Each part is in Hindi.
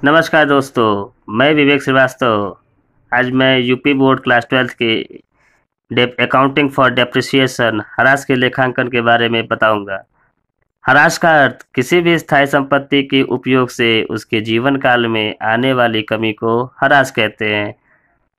नमस्कार दोस्तों, मैं विवेक श्रीवास्तव। आज मैं यूपी बोर्ड क्लास 12th के अकाउंटिंग फॉर डेप्रिसिएशन ह्रास के लेखांकन के बारे में बताऊंगा। ह्रास का अर्थ किसी भी स्थायी संपत्ति के उपयोग से उसके जीवन काल में आने वाली कमी को ह्रास कहते हैं।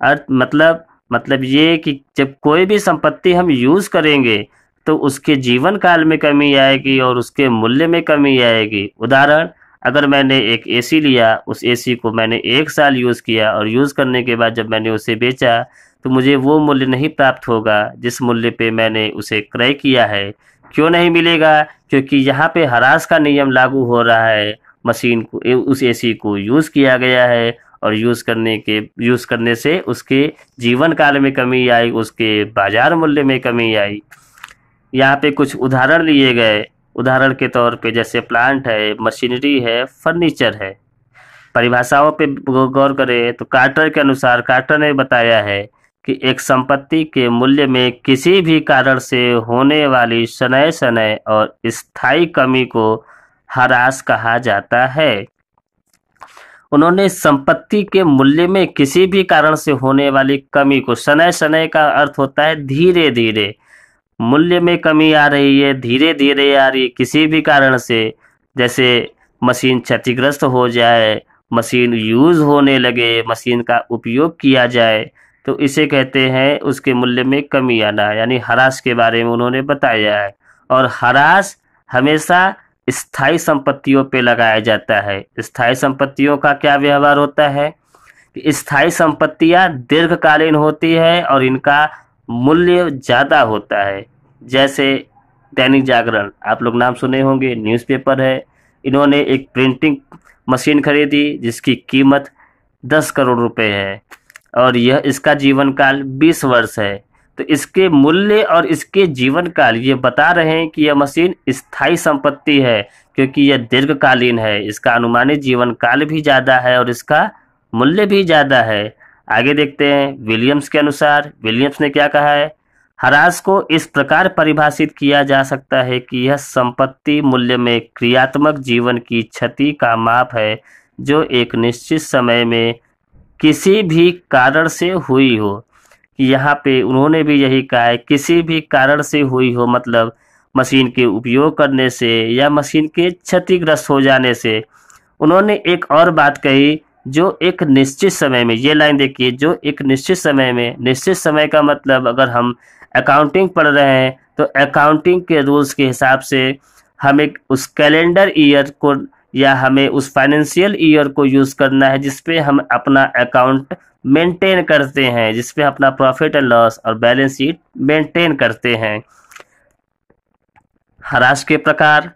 अर्थ मतलब ये कि जब कोई भी संपत्ति हम यूज करेंगे तो उसके जीवन काल में कमी आएगी और उसके मूल्य में कमी आएगी। उदाहरण, अगर मैंने एक एसी लिया, उस एसी को मैंने 1 साल यूज़ किया और यूज़ करने के बाद जब मैंने उसे बेचा तो मुझे वो मूल्य नहीं प्राप्त होगा जिस मूल्य पे मैंने उसे क्रय किया है। क्यों नहीं मिलेगा? क्योंकि यहाँ पे ह्रास का नियम लागू हो रहा है। मशीन को, उस एसी को यूज़ किया गया है और यूज़ करने से उसके जीवन काल में कमी आई, उसके बाजार मूल्य में कमी आई। यहाँ पे कुछ उदाहरण लिए गए। उदाहरण के तौर पे जैसे प्लांट है, मशीनरी है, फर्नीचर है। परिभाषाओं पे गौर करें तो कार्टर के अनुसार कार्टर ने बताया है कि एक संपत्ति के मूल्य में किसी भी कारण से होने वाली शनय और स्थायी कमी को ह्रास कहा जाता है। उन्होंने संपत्ति के मूल्य में किसी भी कारण से होने वाली कमी को, शनय का अर्थ होता है धीरे धीरे, मूल्य में कमी आ रही है, धीरे धीरे आ रही है किसी भी कारण से। जैसे मशीन क्षतिग्रस्त हो जाए, मशीन यूज होने लगे, मशीन का उपयोग किया जाए, तो इसे कहते हैं उसके मूल्य में कमी आना, यानी ह्रास के बारे में उन्होंने बताया है। और ह्रास हमेशा स्थायी संपत्तियों पे लगाया जाता है। स्थायी संपत्तियों का क्या व्यवहार होता है कि स्थायी संपत्तियां दीर्घकालीन होती है और इनका मूल्य ज़्यादा होता है। जैसे दैनिक जागरण, आप लोग नाम सुने होंगे, न्यूज़पेपर है। इन्होंने एक प्रिंटिंग मशीन खरीदी जिसकी कीमत 10 करोड़ रुपए है और इसका जीवन काल 20 वर्ष है। तो इसके मूल्य और इसके जीवन काल ये बता रहे हैं कि यह मशीन स्थायी संपत्ति है क्योंकि यह दीर्घकालीन है, इसका अनुमानित जीवन काल भी ज़्यादा है और इसका मूल्य भी ज़्यादा है। आगे देखते हैं विलियम्स के अनुसार। विलियम्स ने क्या कहा है? ह्रास को इस प्रकार परिभाषित किया जा सकता है कि यह संपत्ति मूल्य में क्रियात्मक जीवन की क्षति का माप है जो एक निश्चित समय में किसी भी कारण से हुई हो। कि यहाँ पे उन्होंने भी यही कहा है, किसी भी कारण से हुई हो, मतलब मशीन के उपयोग करने से या मशीन के क्षतिग्रस्त हो जाने से। उन्होंने एक और बात कही, जो एक निश्चित समय में, ये लाइन देखिए, जो एक निश्चित समय में, निश्चित समय का मतलब अगर हम अकाउंटिंग पढ़ रहे हैं तो अकाउंटिंग के रूल्स के हिसाब से हमें उस कैलेंडर ईयर को या हमें उस फाइनेंशियल ईयर को यूज करना है जिसपे हम अपना अकाउंट मेंटेन करते हैं, जिसपे अपना प्रॉफिट एंड लॉस और बैलेंस शीट मेंटेन करते हैं। ह्रास के प्रकार।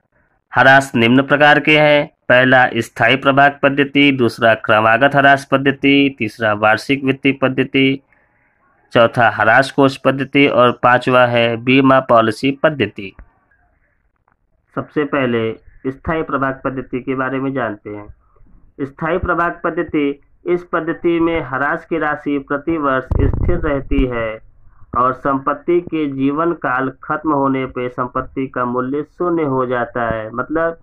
ह्रास निम्न प्रकार के हैं। पहला स्थायी प्रभाग पद्धति, दूसरा क्रमागत ह्रास पद्धति, तीसरा वार्षिक वित्तीय पद्धति, चौथा ह्रास कोष पद्धति और पांचवा है बीमा पॉलिसी पद्धति। सबसे पहले स्थायी प्रभाग पद्धति के बारे में जानते हैं। स्थायी प्रभाग पद्धति, इस पद्धति में ह्रास की राशि प्रति वर्ष स्थिर रहती है और संपत्ति के जीवन काल खत्म होने पे संपत्ति का मूल्य शून्य हो जाता है। मतलब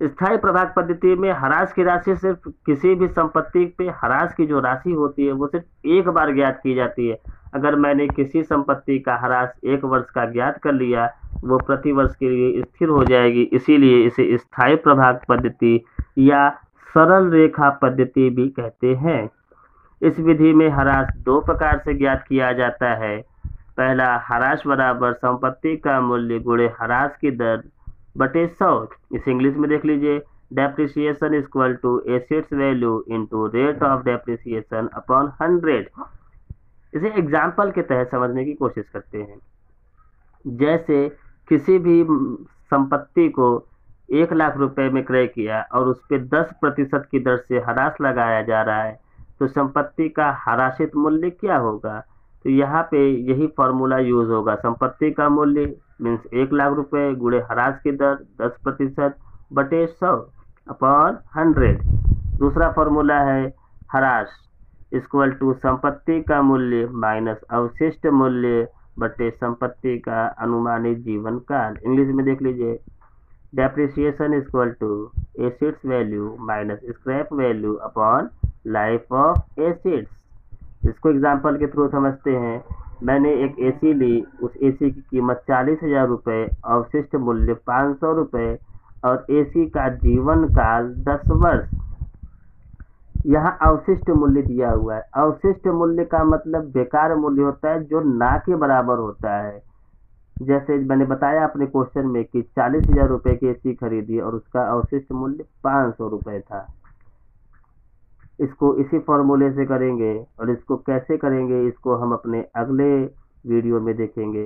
स्थायी प्रभाग पद्धति में ह्रास की राशि सिर्फ किसी भी संपत्ति पे ह्रास की जो राशि होती है वो सिर्फ एक बार ज्ञात की जाती है। अगर मैंने किसी संपत्ति का ह्रास 1 वर्ष का ज्ञात कर लिया, वो प्रति वर्ष के लिए स्थिर हो जाएगी, इसीलिए इसे स्थायी प्रभाग पद्धति या सरल रेखा पद्धति भी कहते हैं। इस विधि में ह्रास 2 प्रकार से ज्ञात किया जाता है। पहला, ह्रास बराबर संपत्ति का मूल्य गुणे ह्रास की दर बटे 100। इस इंग्लिश में देख लीजिए, depreciation equal to assets value into rate of depreciation upon 100। इसे एग्जाम्पल के तहत समझने की कोशिश करते हैं। जैसे किसी भी संपत्ति को 1 लाख रुपए में क्रय किया और उस पर 10% की दर से ह्रास लगाया जा रहा है, तो संपत्ति का ह्रासित मूल्य क्या होगा? तो यहाँ पे यही फॉर्मूला यूज होगा। संपत्ति का मूल्य मीन्स 1 लाख रुपए गुणे ह्रास की दर 10% बटे 100 अपॉन 100। दूसरा फॉर्मूला है ह्रास इक्वल टू संपत्ति का मूल्य माइनस अवशिष्ट मूल्य बटे संपत्ति का अनुमानित जीवन काल। इंग्लिश में देख लीजिए, depreciation equal to assets value minus scrap value upon life of assets. इसको एग्जांपल के थ्रू समझते हैं। मैंने एक एसी ली, उस एसी की कीमत 40,000 रुपये, अवशिष्ट मूल्य 500 रुपये और एसी का जीवन काल 10 वर्ष। यहाँ अवशिष्ट मूल्य दिया हुआ है। अवशिष्ट मूल्य का मतलब बेकार मूल्य होता है जो ना के बराबर होता है। जैसे मैंने बताया अपने क्वेश्चन में कि 40,000 रुपये की एसी खरीदी और उसका अवशिष्ट मूल्य 500 रुपये था। इसको इसी फॉर्मूले से करेंगे और इसको कैसे करेंगे इसको हम अपने अगले वीडियो में देखेंगे।